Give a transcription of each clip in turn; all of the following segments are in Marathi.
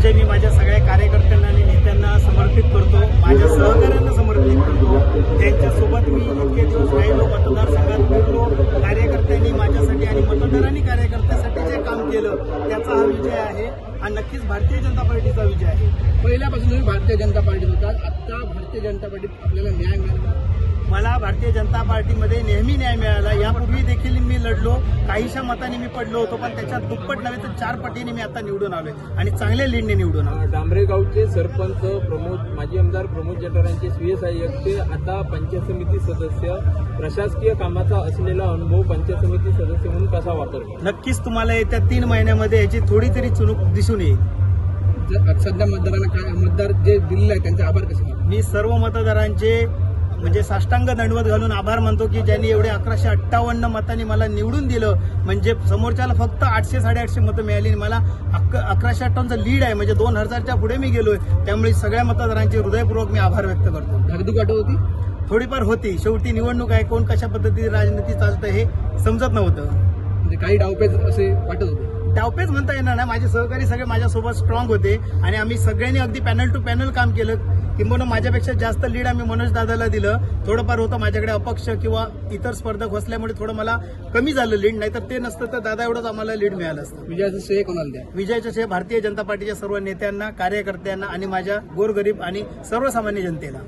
विजय मी माझ्या सगळ्या कार्यकर्त्यांना आणि नेत्यांना समर्पित करतो, माझ्या सहकाऱ्यांना समर्पित करतो, त्यांच्यासोबत मी इतके दिवस राहिलो, मतदारसंघात फिरलो, कार्यकर्त्यांनी माझ्यासाठी आणि मतदारांनी कार्यकर्त्यासाठी जे काम केलं त्याचा हा विजय आहे. हा नक्कीच भारतीय जनता पार्टीचा विजय आहे. पहिल्यापासून तुम्ही भारतीय जनता पार्टीत होतात, आता भारतीय जनता पार्टीत आपल्याला न्याय मिळाला. मला भारतीय जनता पार्टीमध्ये नेहमी न्याय मिळाला. यापूर्वी देखील मी लढलो, काहीशा मतांनी मी पडलो होतो, पण त्याच्यात दुप्पट नव्हे तर 4 पटीने मी आता निवडून आलोय आणि चांगल्या लीडने निवडून आलो. डांबरेगावचे सरपंच माजी आमदार प्रमोद जठारांचे स्वीय सहाय्यक, आता पंचायत समिती सदस्य, प्रशासकीय कामाचा असलेला अनुभव पंचायत समिती सदस्य म्हणून कसा वापरतो? नक्कीच तुम्हाला येत्या 3 महिन्यामध्ये याची थोडी तरी चुणूक दिसून येईल. सध्या मतदारांना काय मतदार जे दिलेले आहेत त्यांचे आभार कसे मानतात? मी सर्व मतदारांचे म्हणजे साष्टांग दंडवत घालून आभार मानतो की ज्यांनी एवढे 1158 मतांनी मला निवडून दिलं. म्हणजे समोरच्याला फक्त 800-850 मतं मिळाली, मला 1158चं लीड आहे, म्हणजे 2000च्या पुढे मी गेलोय. त्यामुळे सगळ्या मतदारांचे हृदयपूर्वक मी आभार व्यक्त करतो. धाकधूक वाटत होती? थोडीफार होती, शेवटी निवडणूक आहे, कोण कशा पद्धतीने राजनीती चालतं हे समजत नव्हतं. म्हणजे काही डावपेच असे वाटत होते? डावपेच म्हणता येणार नाही, माझे सहकारी सगळे माझ्यासोबत स्ट्रॉंग होते आणि आम्ही सगळ्यांनी अगदी पॅनल टू पॅनल काम केलं. किंबहुना माझ्यापेक्षा जास्त लीड आम्ही मनोज दादाला दिलं. थोडंफार होतं माझ्याकडे अपक्ष किंवा इतर स्पर्धक असल्यामुळे थोडं मला कमी झालं लीड, नाहीतर ते नसतं तर दादा एवढंच आम्हाला लीड मिळालं असतं. विजयाचं श्रेय कोणाला द्या? विजयाचं श्रेय भारतीय जनता पार्टीच्या सर्व नेत्यांना, कार्यकर्त्यांना आणि माझ्या गोरगरीब आणि सर्वसामान्य जनतेला.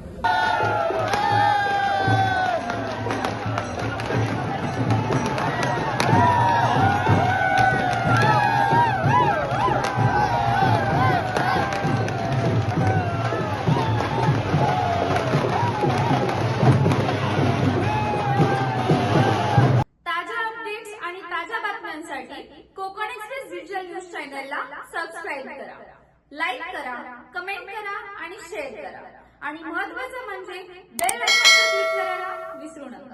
ताज्या बातम्यांसाठी कोकण एक्सप्रेस डिजिटल न्यूज चॅनलला सबस्क्राईब करा, लाईक करा, कमेंट करा आणि शेअर करा आणि महत्त्वाचं म्हणजे बेल आयकॉनवर क्लिक करायला विसरू नका.